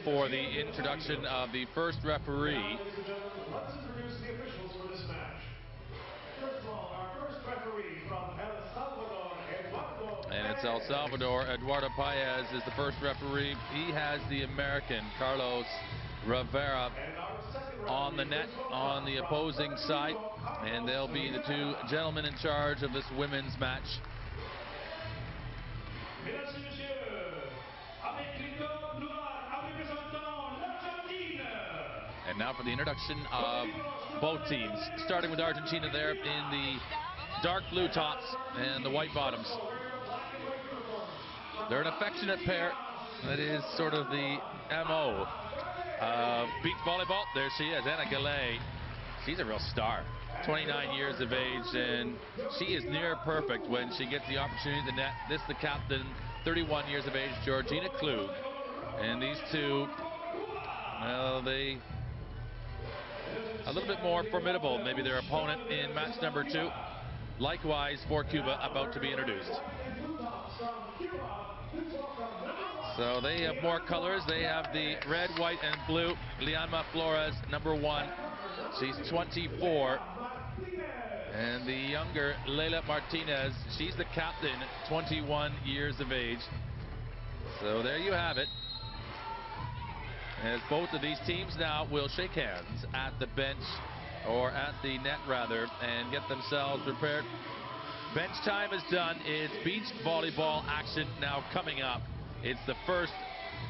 for the introduction of the first referee. Ladies and gentlemen, let's introduce the officials for this match. First of all, our first referee from El Salvador, Eduardo Paez. And it's El Salvador. Eduardo Paez is the first referee. He has the American Carlos Rivera on the net on the opposing side. And they'll be the two gentlemen in charge of this women's match. And now for the introduction of both teams, starting with Argentina there in the dark blue tops and the white bottoms. They're an affectionate pair. That is sort of the MO of beach volleyball. There she is, Anna Gallet. She's a real star. 29 years of age, and she is near perfect when she gets the opportunity at the net. This is the captain, 31 years of age, Georgina Klug. And these two, well, they a little bit more formidable, maybe their opponent in match number 2. Likewise for Cuba, about to be introduced. So they have more colors. They have the red, white, and blue. Lianma Flores, number 1. She's 24. And the younger Leila Martinez, she's the captain, 21 years of age. So there you have it. As both of these teams now will shake hands at the bench, or at the net rather, and get themselves prepared. Bench time is done. It's beach volleyball action now coming up. It's the first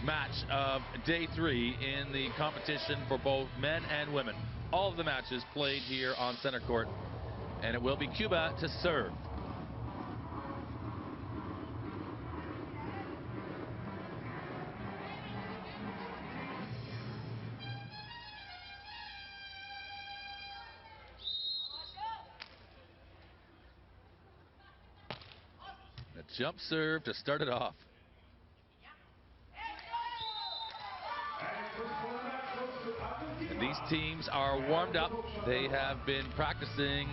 match of day 3 in the competition for both men and women. All of the matches played here on center court, and it will be Cuba to serve. A jump serve to start it off. And these teams are warmed up. They have been practicing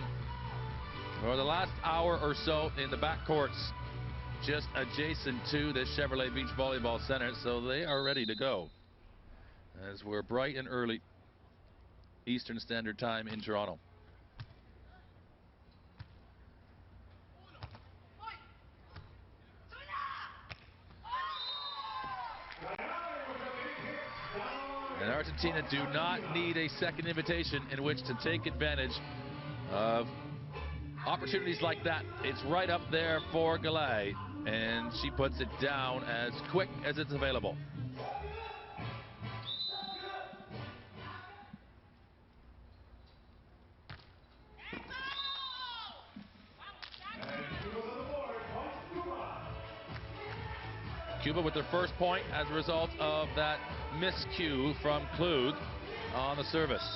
for the last hour or so in the back courts just adjacent to the Chevrolet Beach Volleyball Center, so they are ready to go as we're bright and early Eastern Standard Time in Toronto. And Argentina do not need a second invitation in which to take advantage of opportunities like that. It's right up there for Gallet, and she puts it down as quick as it's available. Cuba with their first point as a result of that miscue from Klug on the service.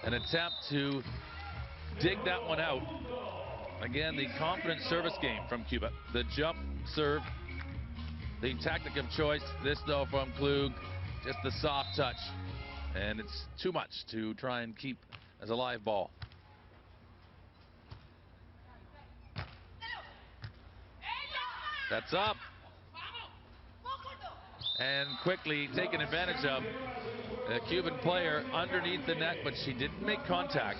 An attempt to dig that one out. Again, the confident service game from Cuba. The jump serve, the tactic of choice. This, though, from Klug, just the soft touch. And it's too much to try and keep as a live ball. That's up. And quickly taken advantage of. A Cuban player underneath the net, but she didn't make contact.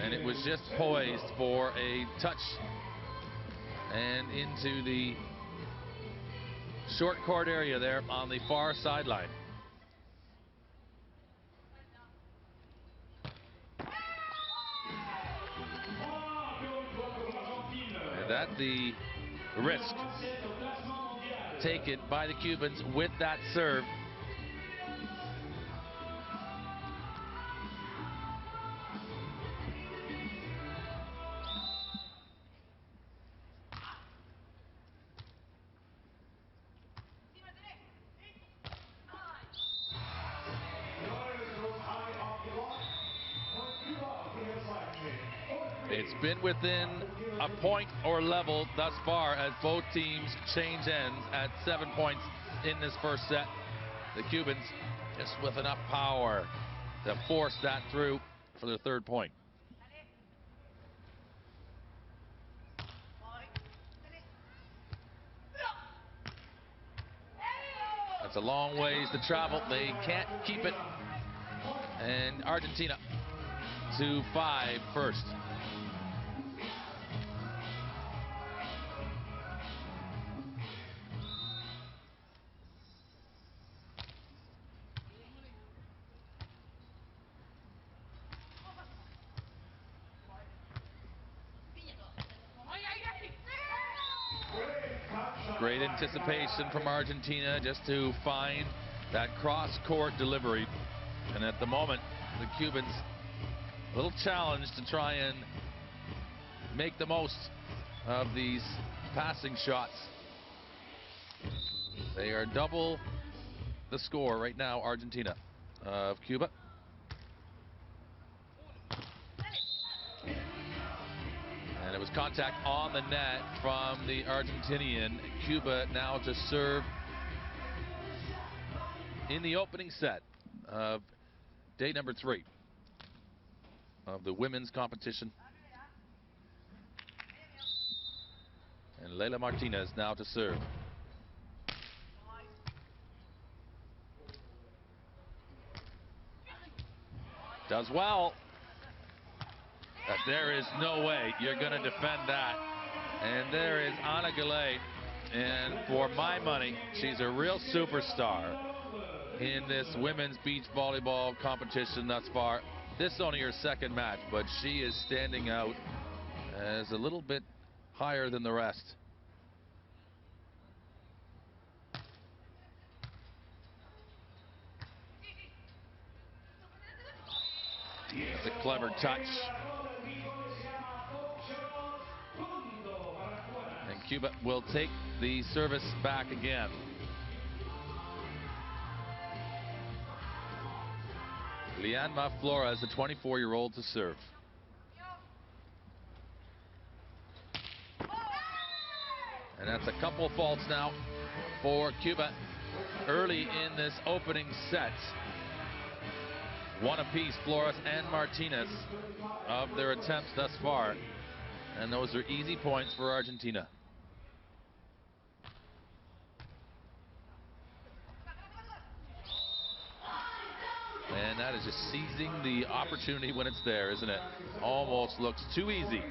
And it was just poised for a touch. And into the short court area there on the far sideline. That the risk taken by the Cubans with that serve. It's been within a point or level thus far as both teams change ends at 7 points in this first set. The Cubans just with enough power to force that through for their third point. It's a long ways to travel. They can't keep it. And Argentina 2-5 first. Great anticipation from Argentina just to find that cross-court delivery. And at the moment, the Cubans a little challenged to try and make the most of these passing shots. They are double the score right now, Argentina, of Cuba. And it was contact on the net from the Argentinian. Cuba now to serve in the opening set of day number 3 of the women's competition. And Leila Martinez now to serve. Does well. But there is no way you're going to defend that. And there is Ana Galay. And for my money, she's a real superstar in this women's beach volleyball competition thus far. This is only her second match, but she is standing out as a little bit higher than the rest. It's a clever touch. And Cuba will take the service back again. Lianma Flores, the 24-year-old, to serve. And that's a couple of faults now for Cuba early in this opening set. One apiece, Flores and Martinez, of their attempts thus far. And those are easy points for Argentina. And that is just seizing the opportunity when it's there, isn't it? Almost looks too easy.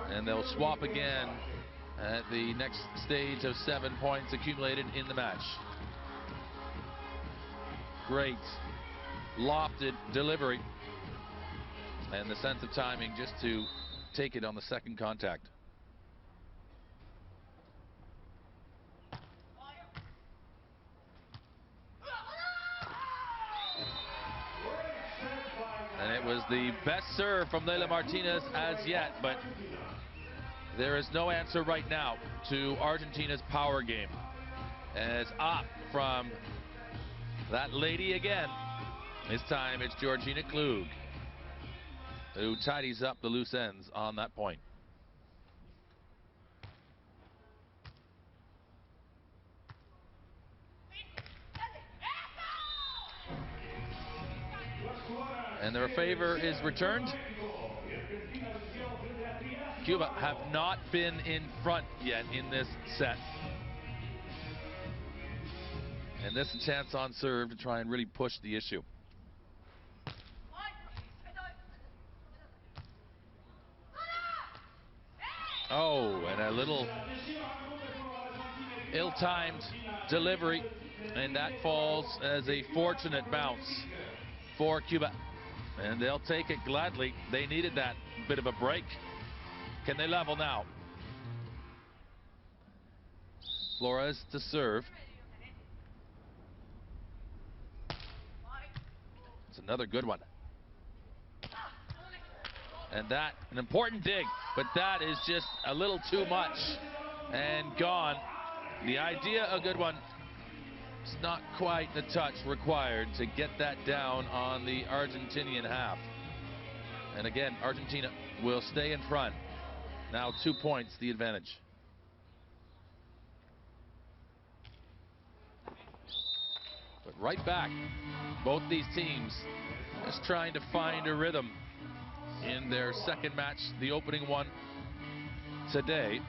And they'll swap again at the next stage of 7 points accumulated in the match. Great lofted delivery. And the sense of timing just to take it on the second contact. And it was the best serve from Leila Martinez as yet, but there is no answer right now to Argentina's power game. As up from that lady again. This time it's Georgina Klug who tidies up the loose ends on that point. And their favor is returned. Cuba have not been in front yet in this set. And this is a chance on serve to try and really push the issue. Oh, and a little ill-timed delivery, and that falls as a fortunate bounce for Cuba. And they'll take it gladly. They needed that bit of a break. Can they level now? Flores to serve. It's another good one. And that, an important dig, but that is just a little too much and gone. The idea, a good one. It's not quite the touch required to get that down on the Argentinian half. And again, Argentina will stay in front. Now 2 points the advantage. But right back, both these teams just trying to find a rhythm in their second match, the opening one today.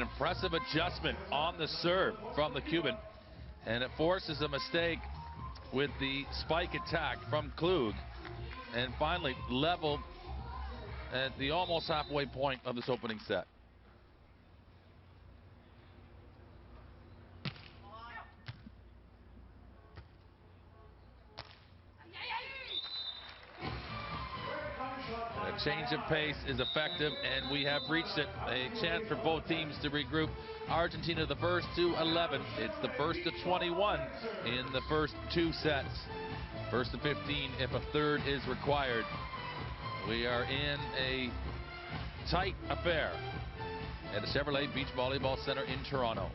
impressive adjustment on the serve from the Cuban, and it forces a mistake with the spike attack from Klug, and finally level at the almost halfway point of this opening set. A change of pace is effective, and we have reached it. A chance for both teams to regroup. Argentina the first to 11. It's the first to 21 in the first two sets. First to 15 if a third is required. We are in a tight affair at the Chevrolet Beach Volleyball Center in Toronto.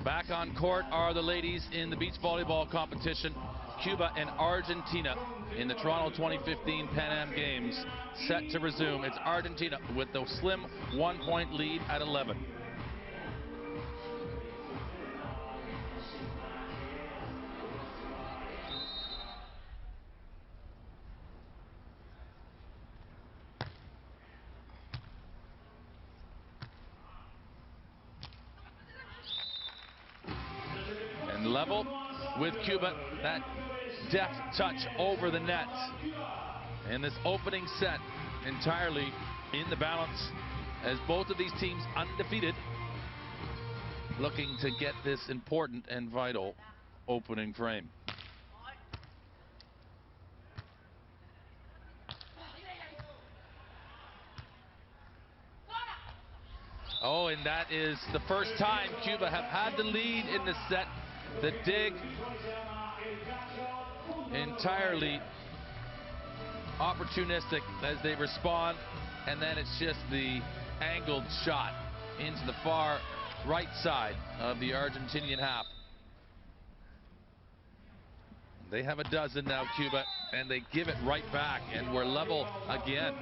Back on court are the ladies in the beach volleyball competition. Cuba and Argentina in the Toronto 2015 Pan Am Games set to resume. It's Argentina with the slim 1-point lead at 11. And level with Cuba, that deft touch over the net. And this opening set entirely in the balance as both of these teams undefeated, looking to get this important and vital opening frame. Oh, and that is the first time Cuba have had the lead in the set. The dig entirely opportunistic as they respond, and then it's just the angled shot into the far right side of the Argentinian half. They have a dozen now, Cuba, and they give it right back, and we're level again.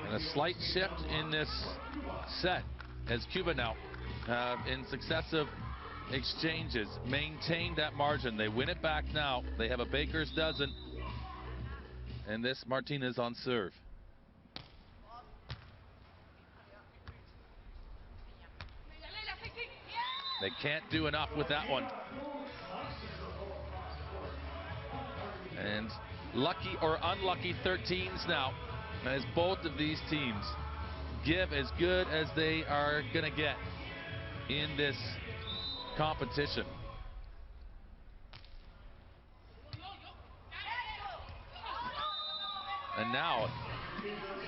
And a slight shift in this set as Cuba now in successive exchanges maintain that margin. They win it back now. They have a baker's dozen, and this Martinez on serve. They can't do enough with that one. And lucky or unlucky 13s now, as both of these teams give as good as they are going to get in this competition. And now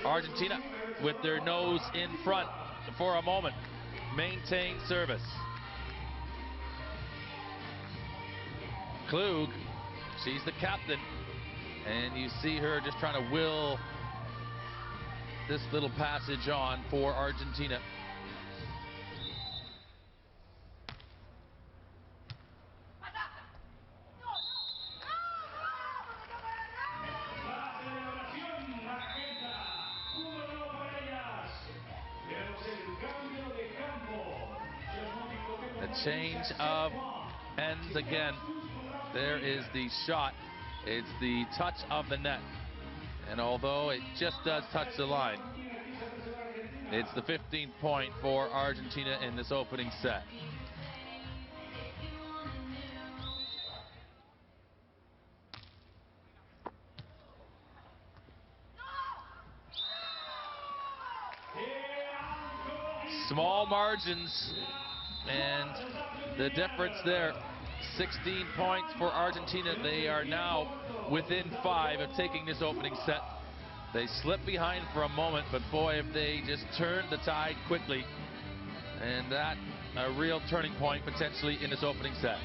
Argentina, with their nose in front for a moment, maintain service. Klug, she's the captain, and you see her just trying to will this little passage on for Argentina. The change of ends again. There is the shot. It's the touch of the net. And although it just does touch the line, it's the 15th point for Argentina in this opening set. Small margins, and the difference there, 16 points for Argentina. They are now within 5 of taking this opening set. They slipped behind for a moment, but boy, if they just turned the tide quickly, and that a real turning point potentially in this opening set.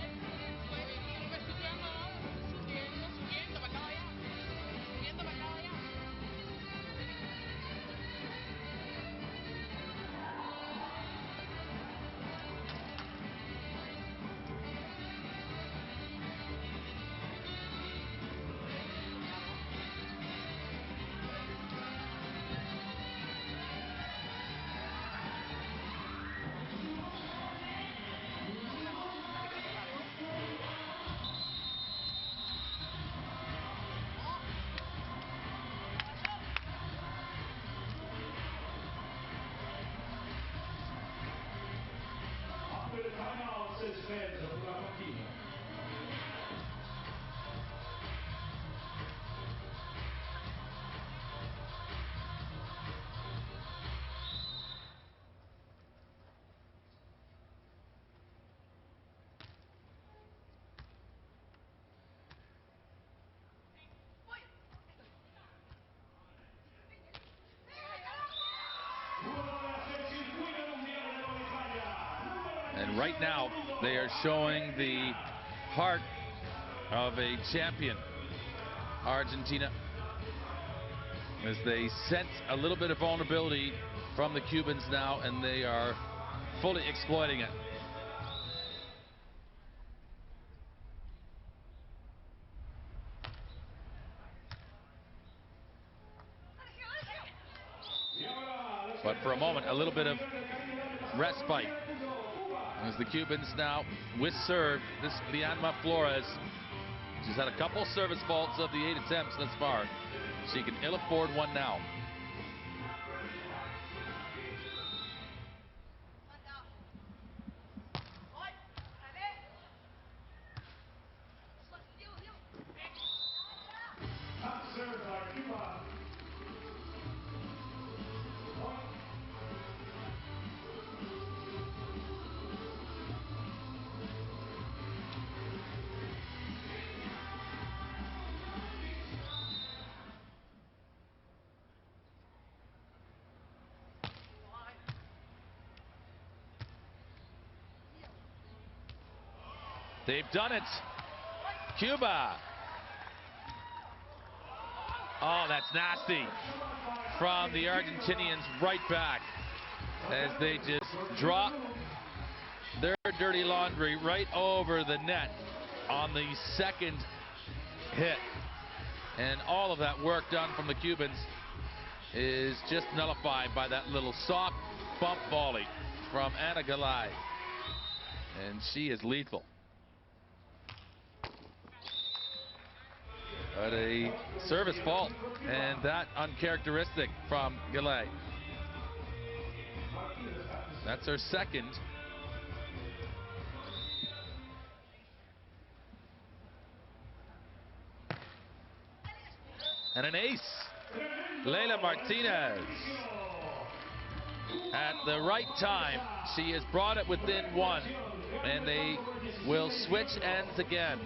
And right now, they are showing the heart of a champion, Argentina, as they sense a little bit of vulnerability from the Cubans now, and they are fully exploiting it. But for a moment, a little bit of respite as the Cubans now with serve. This Lianma Flores, she's had a couple service faults of the 8 attempts thus far. She can ill afford one now. They've done it. Cuba. Oh, that's nasty from the Argentinians right back as they just drop their dirty laundry right over the net on the second hit. And all of that work done from the Cubans is just nullified by that little soft bump volley from Ana Galay. And she is lethal. But a service fault, and that uncharacteristic from Galay. That's her second. And an ace. Leila Martinez. At the right time, she has brought it within 1, and they will switch ends again,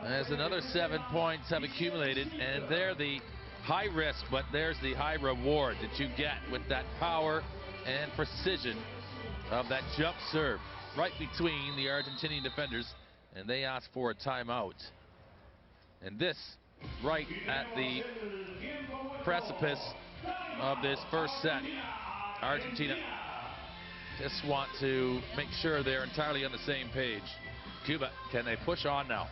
as another 7 points have accumulated, and they're the high risk, but there's the high reward that you get with that power and precision of that jump serve right between the Argentinian defenders, and they ask for a timeout. And this right at the precipice of this first set. Argentina just want to make sure they're entirely on the same page. Cuba, can they push on now?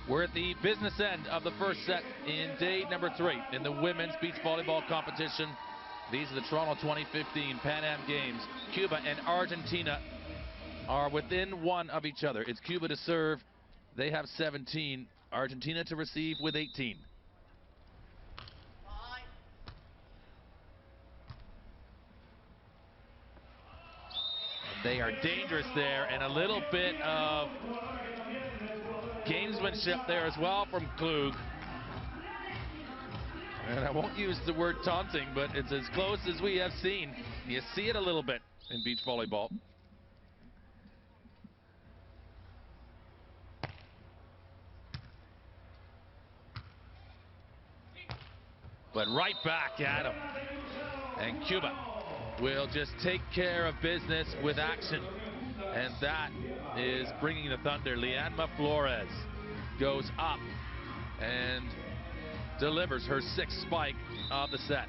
We're at the business end of the first set in day number 3 in the women's beach volleyball competition. These are the Toronto 2015 Pan Am Games. Cuba and Argentina are within 1 of each other. It's Cuba to serve. They have 17. Argentina to receive with 18. They are dangerous there, and a little bit of gamesmanship there as well from Klug. And I won't use the word taunting, but it's as close as we have seen. You see it a little bit in beach volleyball. But right back at him. And Cuba will just take care of business with action. And that is bringing the thunder. Lianma Flores goes up and delivers her 6th spike of the set.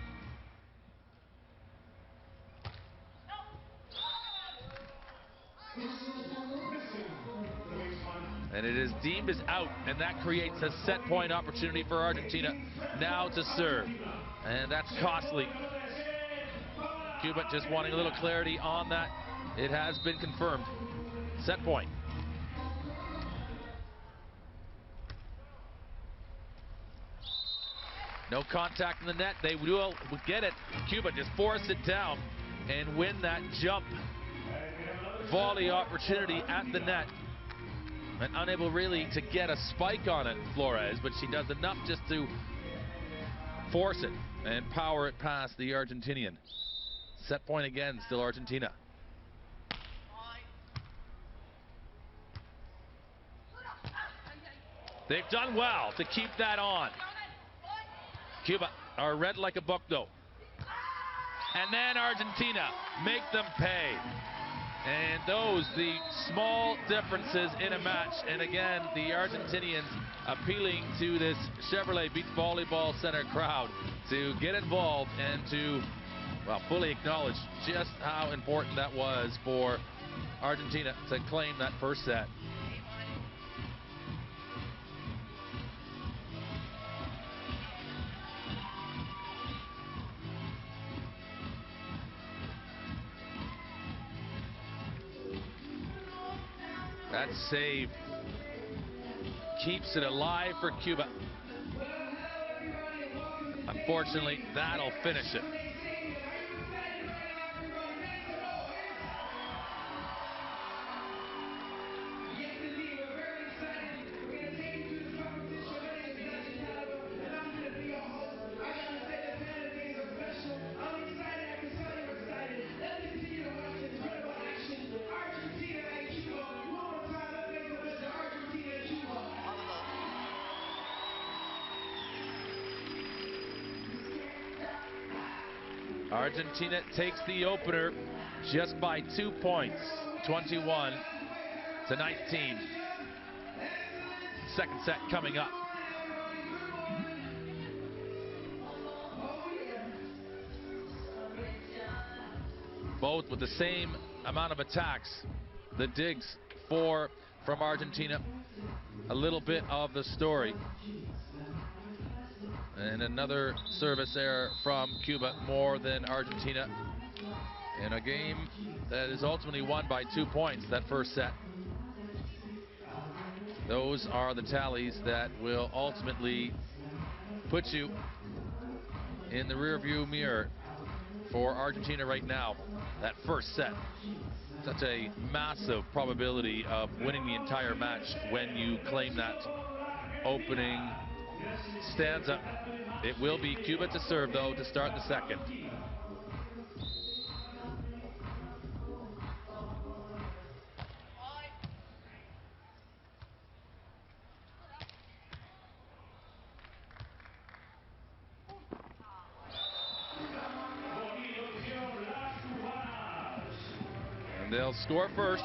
And it is deemed as out, and that creates a set point opportunity for Argentina now to serve. And that's costly. Cuba just wanting a little clarity on that. It has been confirmed. Set point. No contact in the net. They will get it. Cuba just force it down and win that jump volley opportunity at the net. And unable really to get a spike on it, Flores, but she does enough just to force it and power it past the Argentinian. Set point again, still Argentina. They've done well to keep that on. Cuba are read like a book though. And then Argentina make them pay. And those, the small differences in a match. And again, the Argentinians appealing to this Chevrolet Beach Volleyball Center crowd to get involved and to, well, fully acknowledge just how important that was for Argentina to claim that first set. That save keeps it alive for Cuba. Unfortunately, that'll finish it. Argentina takes the opener just by 2 points, 21 to 19. Second set coming up. Both with the same amount of attacks. The digs from Argentina. A little bit of the story. And another service error from Cuba, more than Argentina. In a game that is ultimately won by 2 points, that first set. Those are the tallies that will ultimately put you in the rearview mirror for Argentina right now. That first set. Such a massive probability of winning the entire match when you claim that opening stanza. It will be Cuba to serve, though, to start the second. And they'll score first.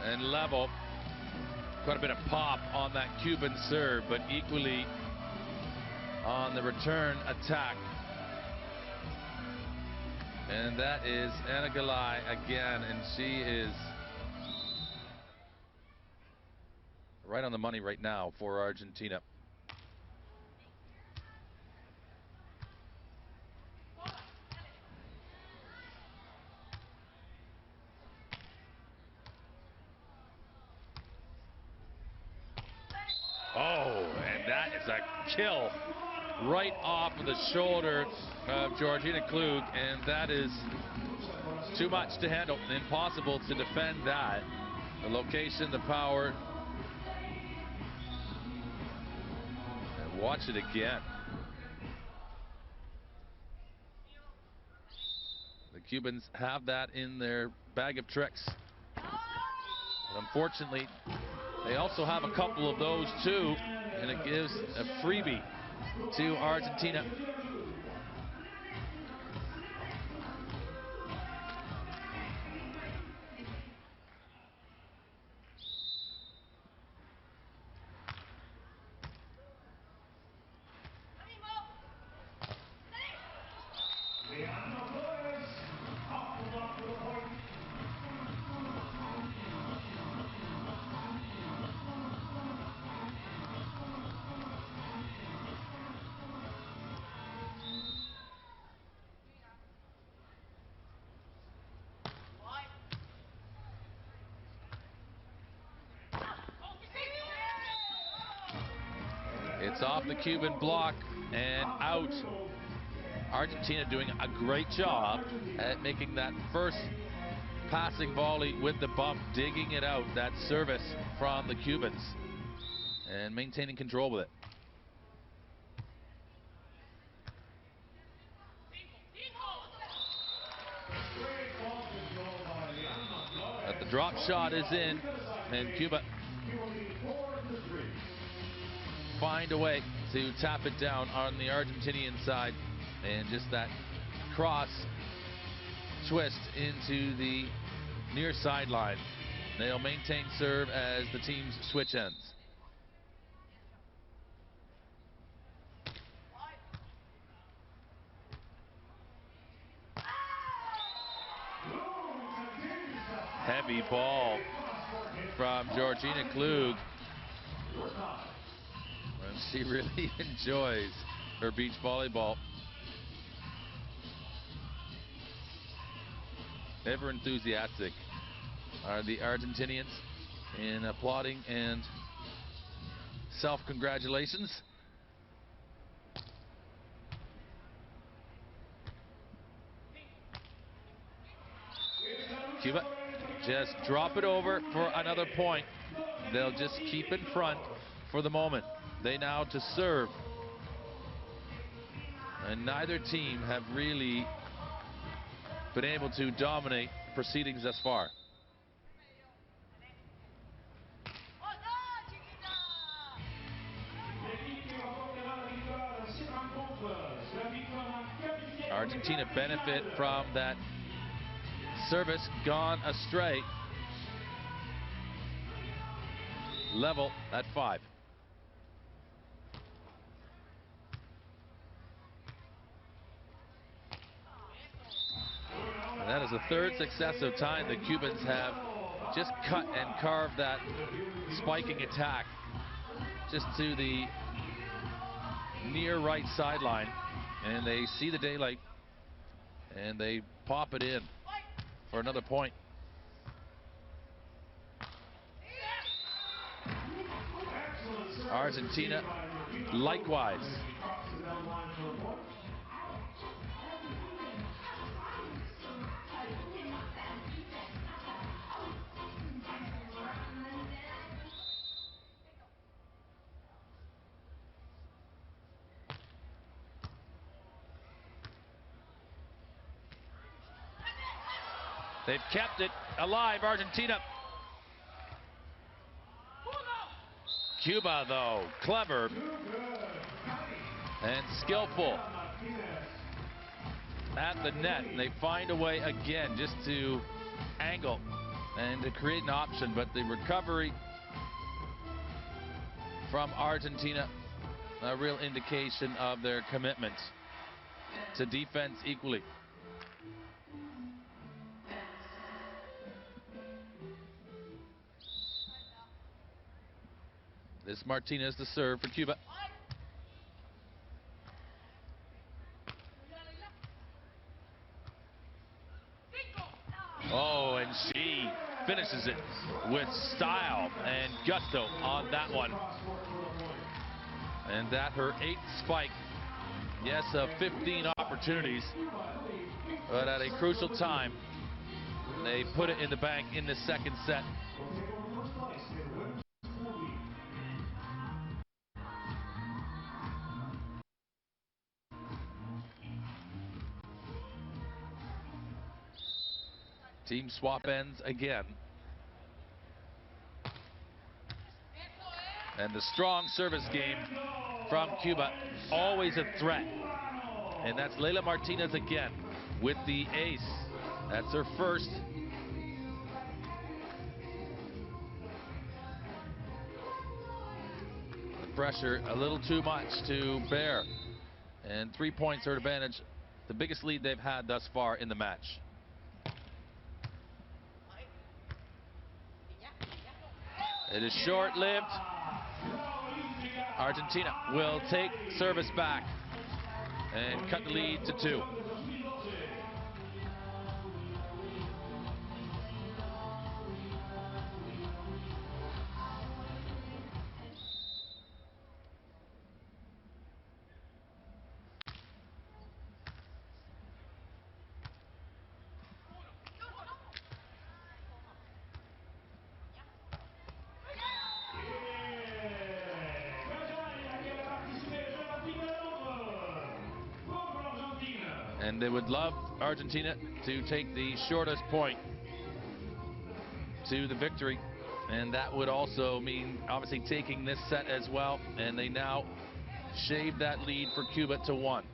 and level. Quite a bit of pop on that Cuban serve, but equally on the return attack. And that is Ana Galay again, and she is right on the money right now for Argentina. Oh, and that is a kill right off of the shoulder of Georgina Klug, and that is too much to handle. Impossible to defend that. The location, the power. And watch it again. The Cubans have that in their bag of tricks. But unfortunately, they also have a couple of those too, and it gives a freebie to Argentina. It's off the Cuban block and out. Argentina doing a great job at making that first passing volley with the bump, digging it out, that service from the Cubans, and maintaining control with it. But the drop shot is in, and Cuba find a way to tap it down on the Argentinian side, and just that cross twist into the near sideline. They'll maintain serve as the teams switch ends. Heavy ball from Georgina Klug. And she really enjoys her beach volleyball. Ever enthusiastic are the Argentinians in applauding and self-congratulations. Cuba just drop it over for another point. They'll just keep in front for the moment. They now to serve. And neither team have really been able to dominate proceedings thus far. Argentina benefit from that service gone astray. Level at 5. And that is the third successive time the Cubans have just cut and carved that spiking attack just to the near right sideline, and they see the daylight and they pop it in for another point. Argentina likewise. They've kept it alive, Argentina. Cuba, though, clever and skillful at the net. And they find a way again just to angle and to create an option, but the recovery from Argentina, a real indication of their commitment to defense equally. This Martinez to serve for Cuba. Oh, and she finishes it with style and gusto on that one. And that her 8th spike. Yes, 15 opportunities, but at a crucial time, they put it in the bank in the second set. Team swap ends again. And the strong service game from Cuba, always a threat. And that's Leila Martinez again with the ace. That's her first. The pressure a little too much to bear. And 3 points her advantage. The biggest lead they've had thus far in the match. It is short-lived. Argentina will take service back and cut the lead to 2. And they would love Argentina to take the shortest point to the victory. And that would also mean obviously taking this set as well. And they now shave that lead for Cuba to 1.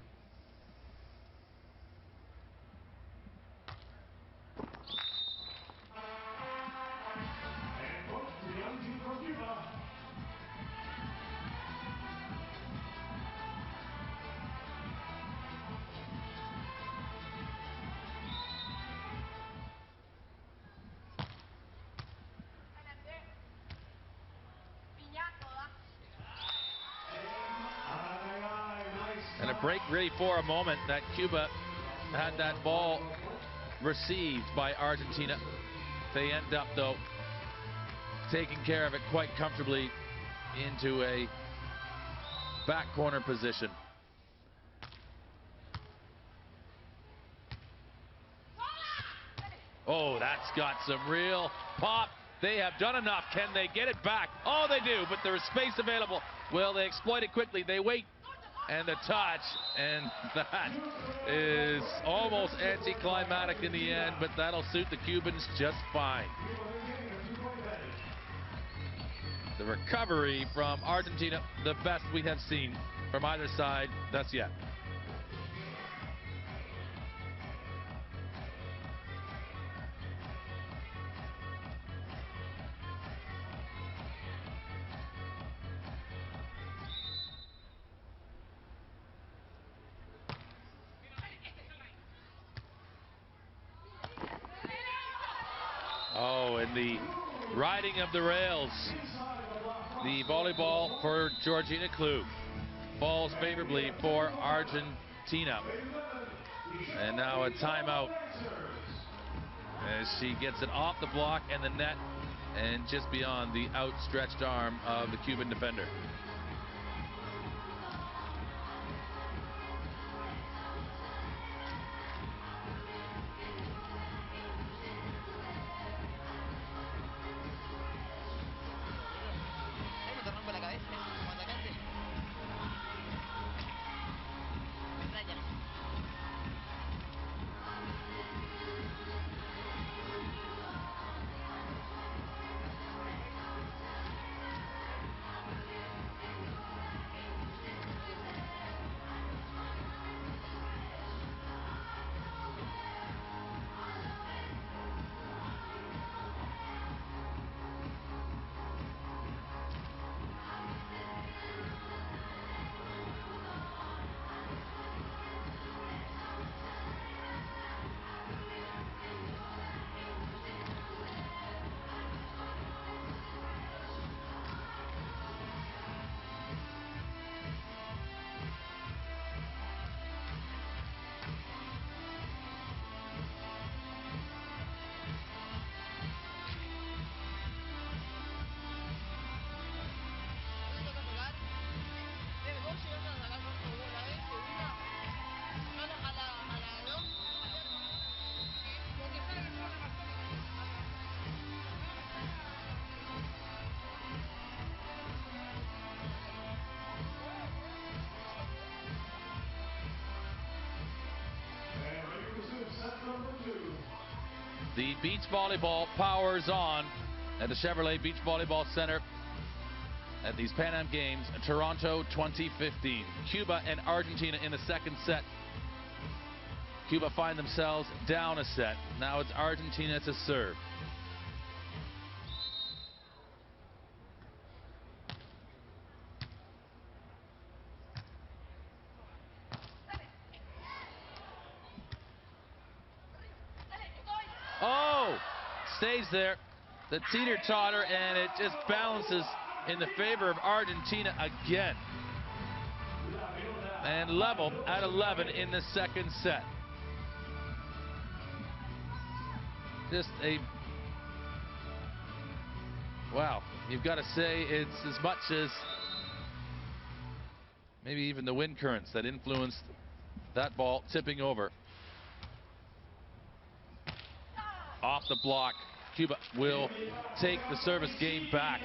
And a break ready for a moment that Cuba had that ball received by Argentina. They end up, though, taking care of it quite comfortably into a back corner position. Oh, that's got some real pop. They have done enough. Can they get it back? Oh, they do, but there is space available. Will they exploit it quickly? They wait. And the touch, and that is almost anticlimactic in the end, but that'll suit the Cubans just fine. The recovery from Argentina, the best we have seen from either side thus yet. Oh, and the riding of the rails. The volleyball for Georgina Klug falls favorably for Argentina. And now a timeout as she gets it off the block and the net and just beyond the outstretched arm of the Cuban defender. The beach volleyball powers on at the Chevrolet Beach Volleyball Center at these Pan Am Games, Toronto 2015. Cuba and Argentina in the second set. Cuba find themselves down a set. Now it's Argentina to serve. Oh, stays there. The teeter-totter, and it just balances in the favor of Argentina again. And level at 11 in the second set. Just a... wow, you've got to say it's as much as maybe even the wind currents that influenced that ball tipping over. Off the block. Cuba will take the service game back.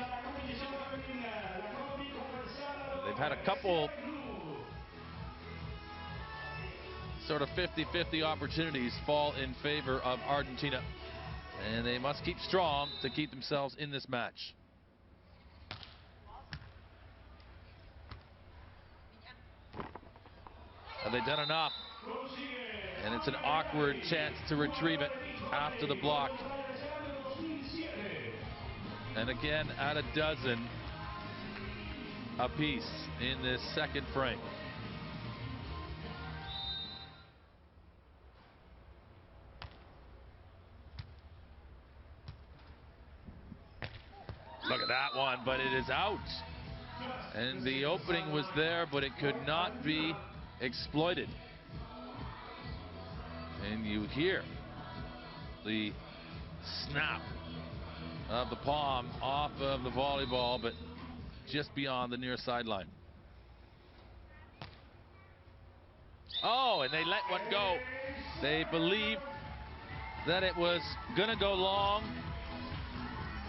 They've had a couple sort of 50-50 opportunities fall in favor of Argentina, and they must keep strong to keep themselves in this match. Have they done enough? And it's an awkward chance to retrieve it after the block. And again, at a dozen apiece in this second frame. Look at that one, but it is out. And the opening was there, but it could not be exploited. And you hear the snap of the palm off of the volleyball, but just beyond the near sideline. Oh, and they let one go. They believed that it was going to go long,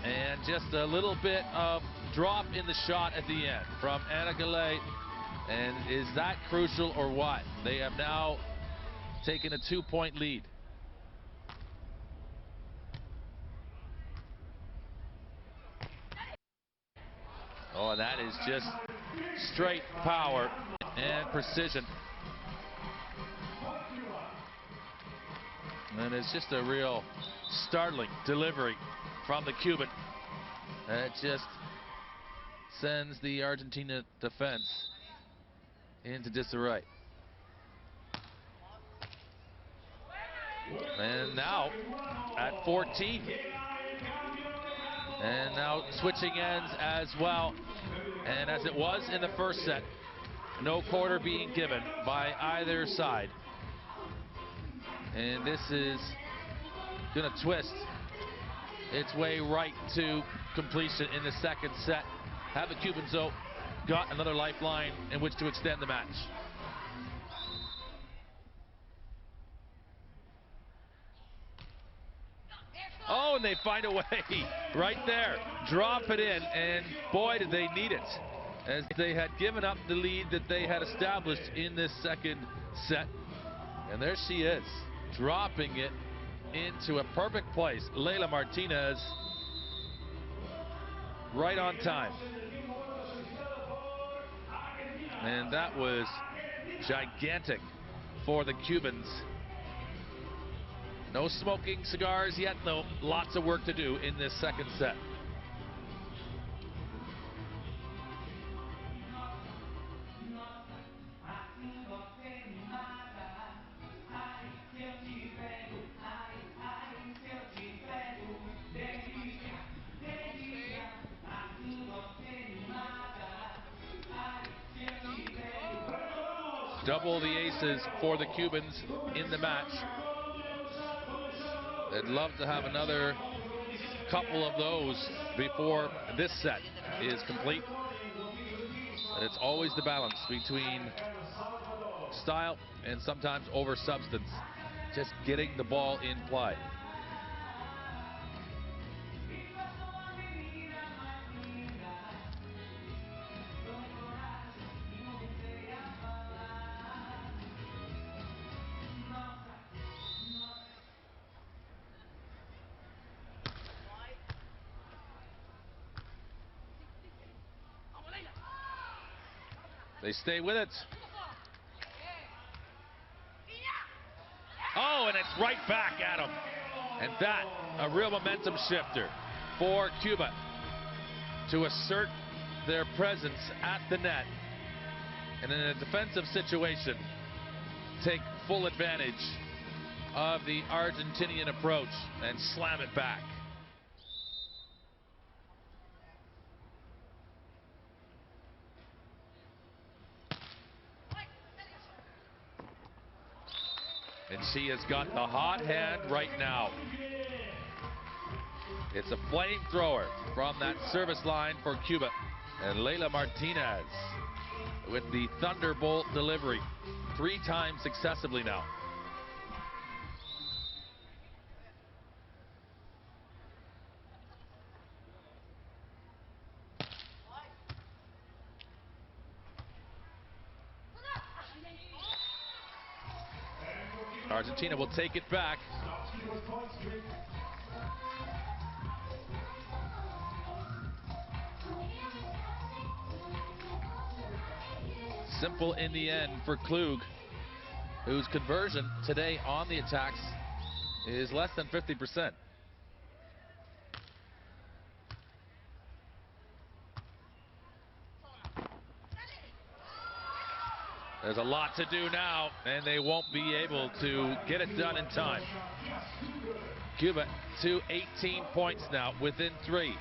and just a little bit of drop in the shot at the end from Anna Gallet. And is that crucial or what? They have now taken a 2-point lead. Oh, and that is just straight power and precision. And it's just a real startling delivery from the Cuban. It just sends the Argentina defense into disarray. And now at 14. And now switching ends as well. And as it was in the first set, no quarter being given by either side. And this is going to twist its way right to completion in the second set. Have the Cubans, though, got another lifeline in which to extend the match. Oh, and they find a way right there. Drop it in, and boy, did they need it, as they had given up the lead that they had established in this second set. And there she is, dropping it into a perfect place. Leila Martinez, right on time. And that was gigantic for the Cubans. No smoking cigars yet, though. Lots of work to do in this second set. Double the aces for the Cubans in the match. They'd love to have another couple of those before this set is complete. And it's always the balance between style and sometimes over substance. Just getting the ball in play. They stay with it. Oh, and it's right back at them. And that, a real momentum shifter for Cuba to assert their presence at the net. And in a defensive situation, take full advantage of the Argentinian approach and slam it back. And she has got the hot hand right now. It's a flamethrower from that service line for Cuba. And Leila Martinez with the thunderbolt delivery 3 times successively now. Argentina will take it back. Simple in the end for Klug, whose conversion today on the attacks is less than 50%. There's a lot to do now, and they won't be able to get it done in time. Cuba to 18 points now, within 3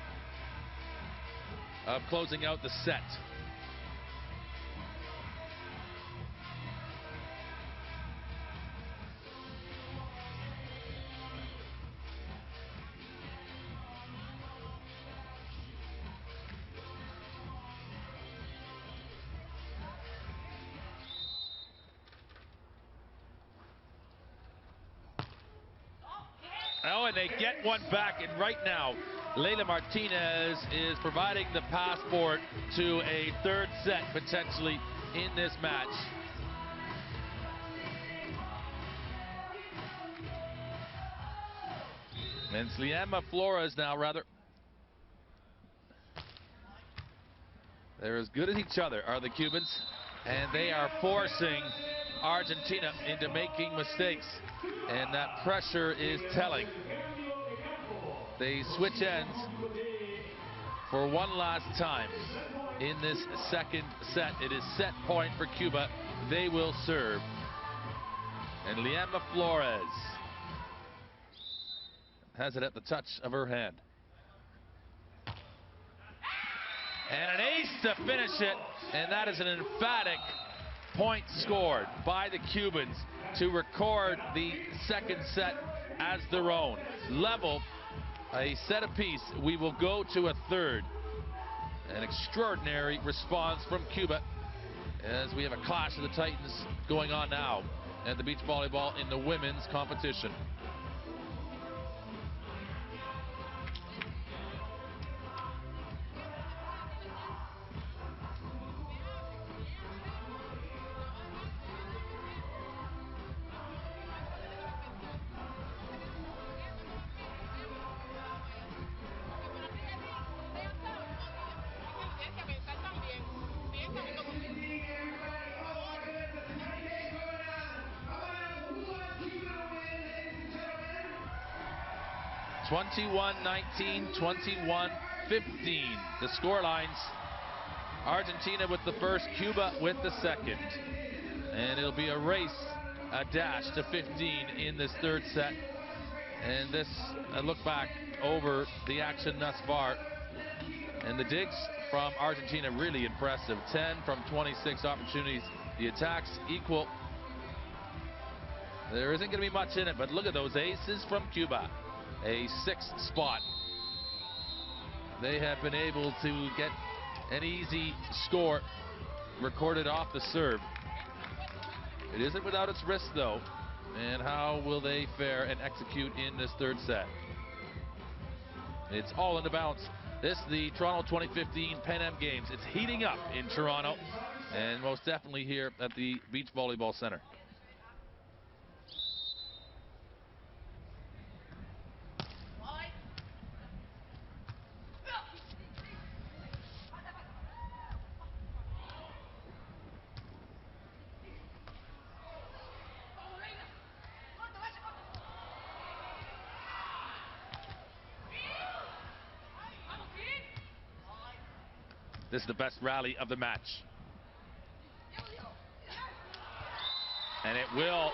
of closing out the set. Oh, and they get one back, and right now, Leila Martinez is providing the passport to a 3rd set, potentially, in this match. And it's Lianma Flores now, rather. They're as good as each other, are the Cubans, and they are forcing Argentina into making mistakes, and that pressure is telling. They switch ends for one last time in this 2nd set. It is set point for Cuba. They will serve. And Lianma Flores has it at the touch of her hand. And an ace to finish it, and that is an emphatic point scored by the Cubans to record the 2nd set as their own. Level, a set apiece. We will go to a 3rd. An extraordinary response from Cuba as we have a clash of the Titans going on now at the beach volleyball in the women's competition. (21-19, 21-15). The score lines. Argentina with the first, Cuba with the second. And it'll be a race, a dash to 15 in this 3rd set. And this, a look back over the action thus far. And the digs from Argentina really impressive. 10 from 26 opportunities. The attacks equal. There isn't going to be much in it, but look at those aces from Cuba. A 6th spot. They have been able to get an easy score recorded off the serve. It isn't without its risk, though. And how will they fare and execute in this 3rd set? It's all in the balance. This is the Toronto 2015 Pan Am Games. It's heating up in Toronto, and most definitely here at the Beach Volleyball Center. This is the best rally of the match. And it will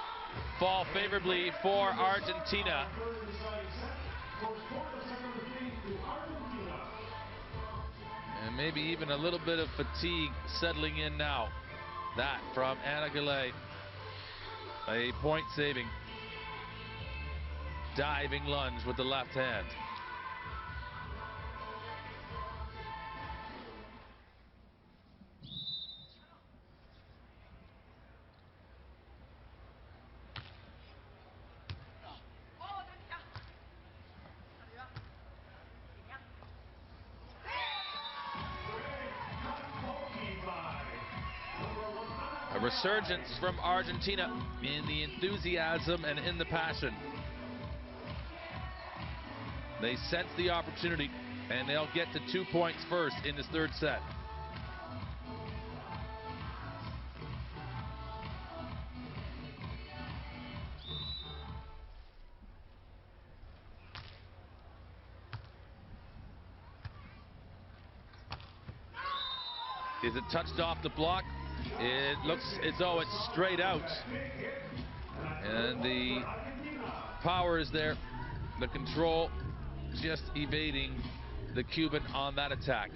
fall favorably for Argentina. And maybe even a little bit of fatigue settling in now. That from Anna Gallet. A point-saving diving lunge with the left hand. A resurgence from Argentina in the enthusiasm and in the passion. They sense the opportunity, and they'll get to 2 points first in this third set. Is it touched off the block? It looks as though it's straight out. And the power is there. The control just evading the Cuban on that attack.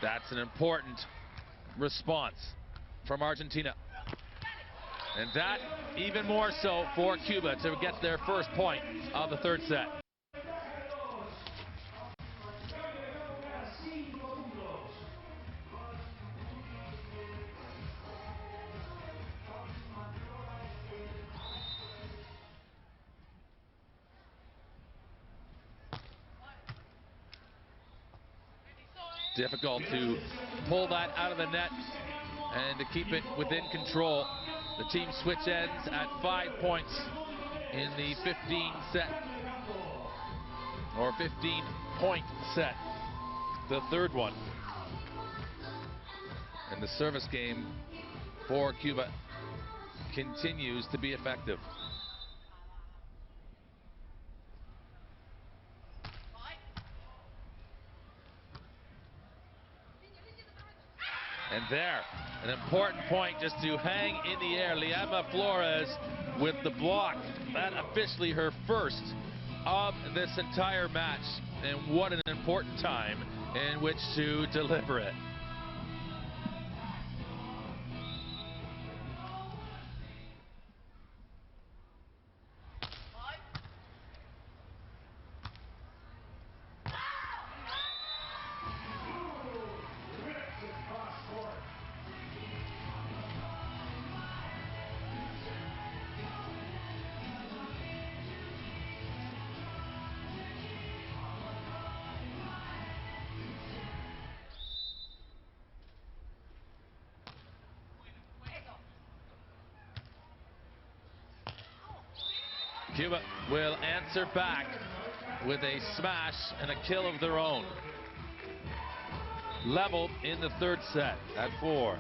That's an important response from Argentina. And that even more so for Cuba to get their first point of the third set. Difficult to pull that out of the net and to keep it within control. The team switch ends at 5 points in the 15 set, or 15-point set, the third one. And the service game for Cuba continues to be effective. And there, an important point just to hang in the air. Lianma Flores with the block. That officially her first of this entire match. And what an important time in which to deliver it. Cuba will answer back with a smash and a kill of their own. Level in the third set at 4.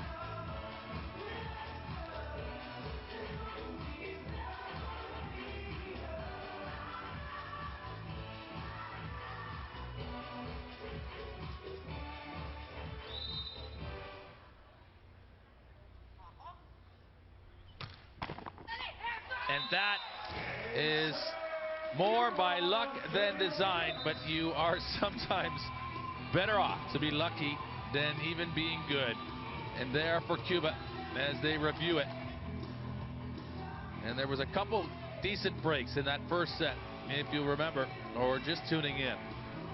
And that is more by luck than design, but you are sometimes better off to be lucky than even being good. And there for Cuba as they review it. And there was a couple decent breaks in that first set, if you remember, or just tuning in.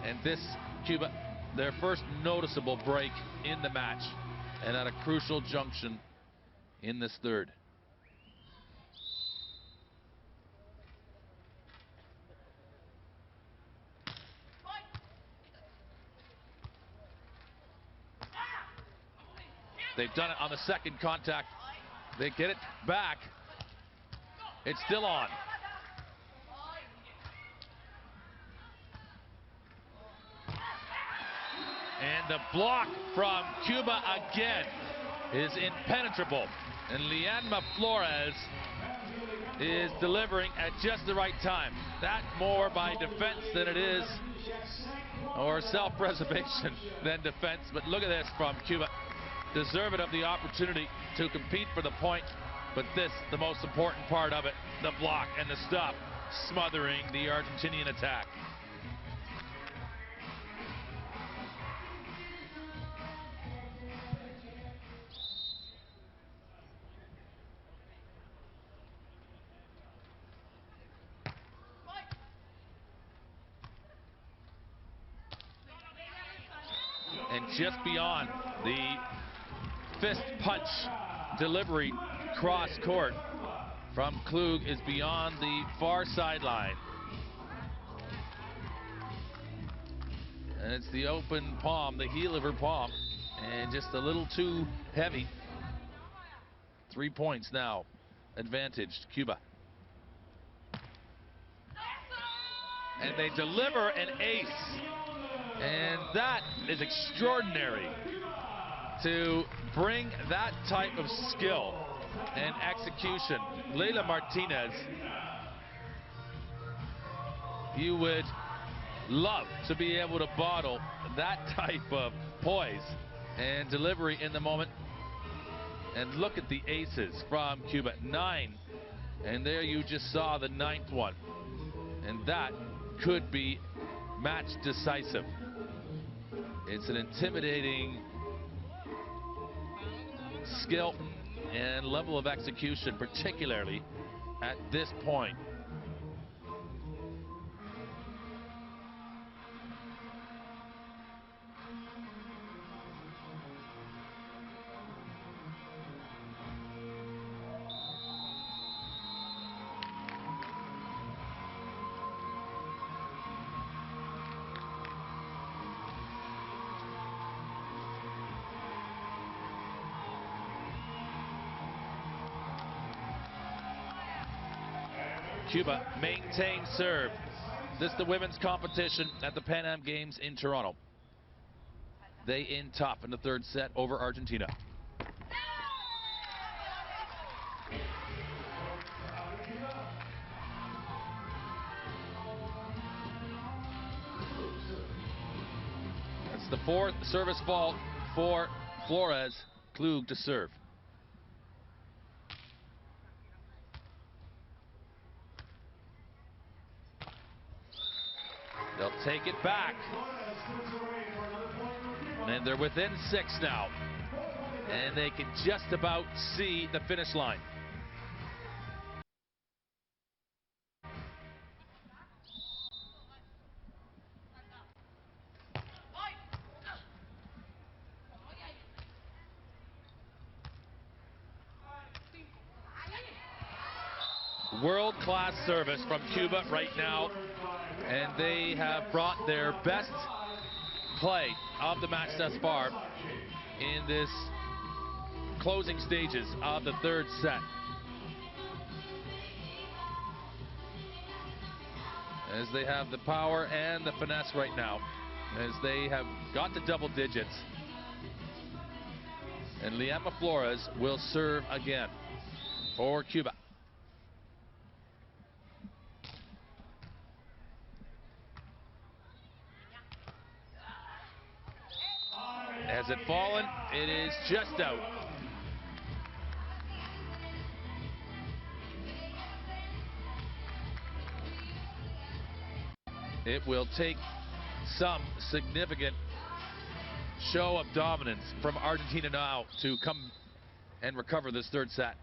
And this, Cuba, their first noticeable break in the match, and at a crucial junction in this third. They've done it on the second contact. They get it back. It's still on. And the block from Cuba again is impenetrable. And Lianma Flores is delivering at just the right time. That more by defense than it is, or self-preservation than defense. But look at this from Cuba. Deserving of the opportunity to compete for the point. But this, the most important part of it, the block and the stop, smothering the Argentinian attack. And just beyond the fist punch delivery cross court from Klug is beyond the far sideline. And it's the open palm, the heel of her palm, and just a little too heavy. 3 points now, advantaged Cuba. And they deliver an ace. And that is extraordinary to bring that type of skill and execution. Leila Martinez, you would love to be able to bottle that type of poise and delivery in the moment. And look at the aces from Cuba, 9. And there you just saw the 9th one. And that could be match decisive. It's an intimidating skill and level of execution, particularly at this point. Cuba maintains serve. This is the women's competition at the Pan Am Games in Toronto. They in top in the third set over Argentina. It's the 4th service fault for Flores. Klug to serve. They'll take it back. And they're within 6 now. And they can just about see the finish line. World-class service from Cuba right now. And they have brought their best play of the match thus far in this closing stages of the third set. As they have the power and the finesse right now, as they have got to double digits. And Lianma Flores will serve again for Cuba. Has it fallen? It is just out. It will take some significant show of dominance from Argentina now to come and recover this third set.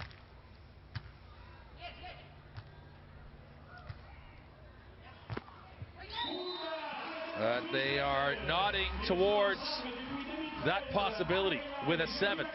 They are nodding towards that possibility with a 7th.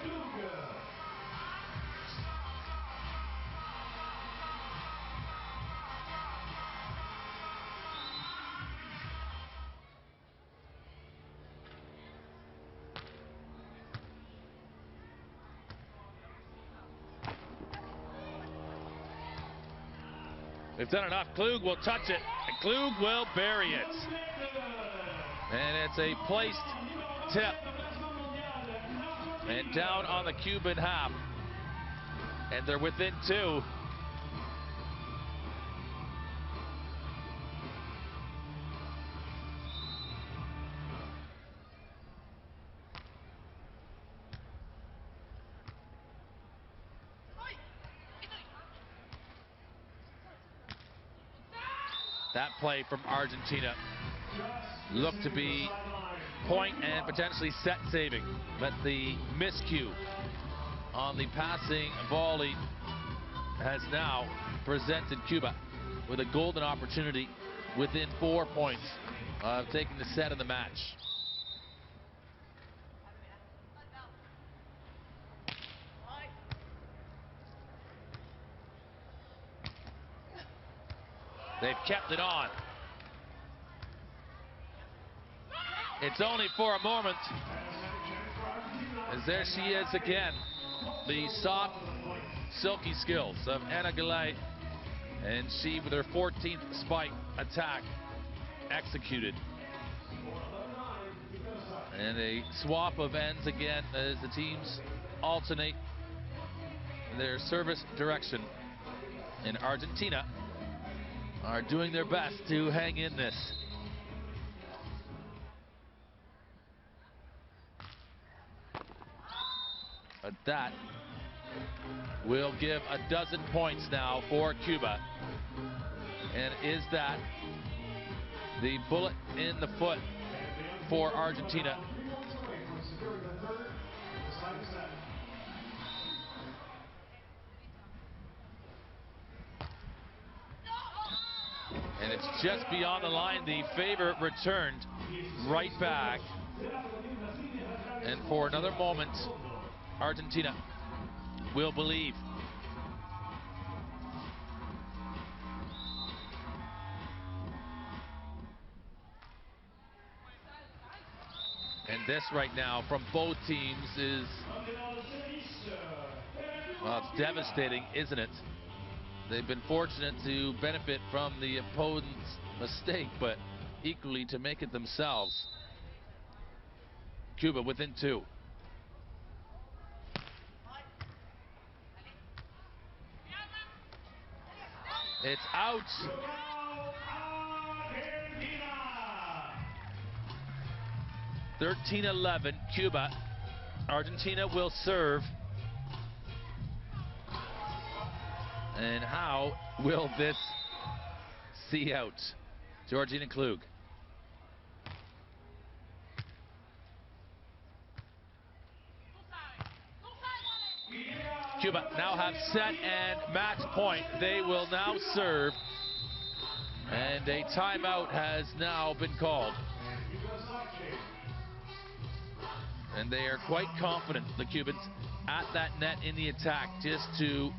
They've done enough. Klug will touch it, and Klug will bury it. And it's a placed tip. And down on the Cuban half. And they're within 2. That play from Argentina looked to be point and potentially set saving, but the miscue on the passing volley has now presented Cuba with a golden opportunity within 4 points of taking the set of the match. They've kept it on. It's only for a moment, as there she is again. The soft, silky skills of Ana Galay, and she, with her 14th spike attack, executed. And a swap of ends again as the teams alternate their service direction. And Argentina are doing their best to hang in this. But that will give a dozen points now for Cuba. And is that the bullet in the foot for Argentina? And it's just beyond the line. The favor returned right back. And for another moment, Argentina will believe. And this right now from both teams is, well, it's devastating, isn't it? They've been fortunate to benefit from the opponent's mistake, but equally to make it themselves. Cuba within 2. It's out. 13-11, Cuba. Argentina will serve. And how will this see out? Georgina Klug. Cuba now have set and match point. They will now serve. And a timeout has now been called. And they are quite confident, the Cubans, at that net in the attack, just to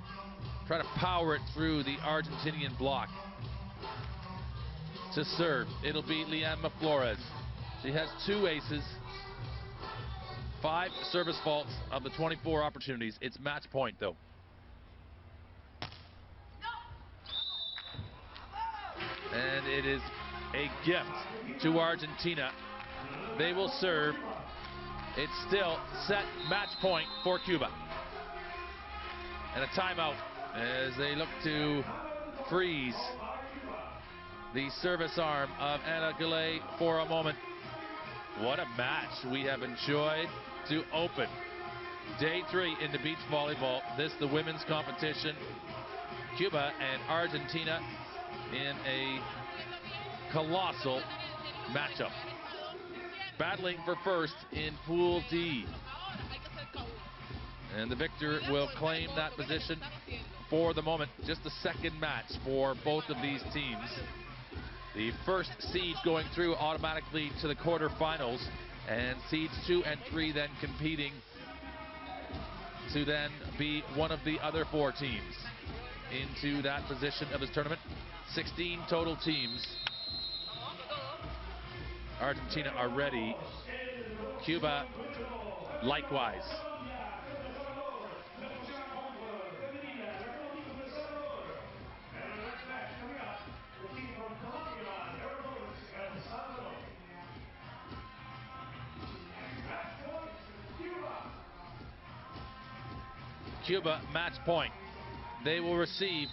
try to power it through the Argentinian block. To serve, it'll be Lianma Flores. She has 2 aces, 5 service faults of the 24 opportunities. It's match point, though. And it is a gift to Argentina. They will serve. It's still set match point for Cuba. And a timeout as they look to freeze the service arm of Ana Galay for a moment. What a match we have enjoyed to open day 3 in the beach volleyball. This the women's competition. Cuba and Argentina in a colossal matchup, battling for first in Pool D. And the victor will claim that position for the moment. Just the second match for both of these teams. The first seed going through automatically to the quarterfinals, and seeds 2 and 3 then competing to then be one of the other 4 teams into that position of this tournament. 16 total teams. Argentina are ready. Cuba likewise. Cuba match point. They will receive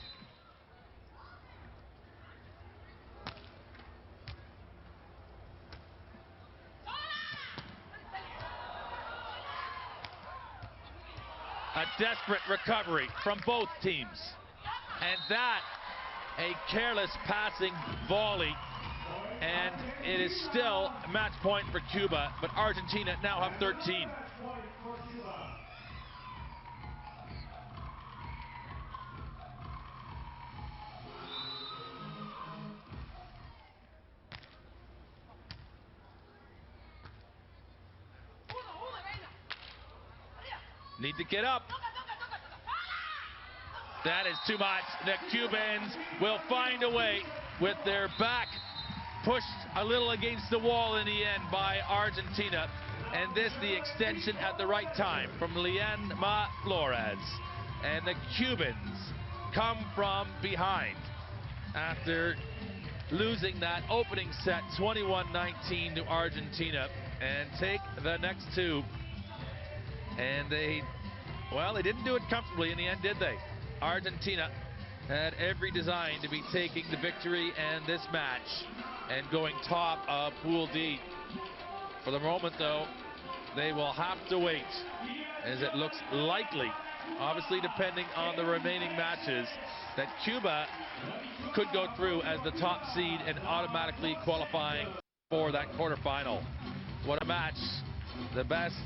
a desperate recovery from both teams. And that, a careless passing volley. And it is still match point for Cuba, but Argentina now have 13. Need to get up. That is too much. The Cubans will find a way with their back pushed a little against the wall in the end by Argentina. And this the extension at the right time from Lianma Flores. And the Cubans come from behind after losing that opening set 21-19 to Argentina and take the next two. And they didn't do it comfortably in the end, did they? Argentina had every design to be taking the victory and this match and going top of Pool D. For the moment, though, they will have to wait, as it looks likely, obviously depending on the remaining matches, that Cuba could go through as the top seed and automatically qualifying for that quarterfinal. What a match. The best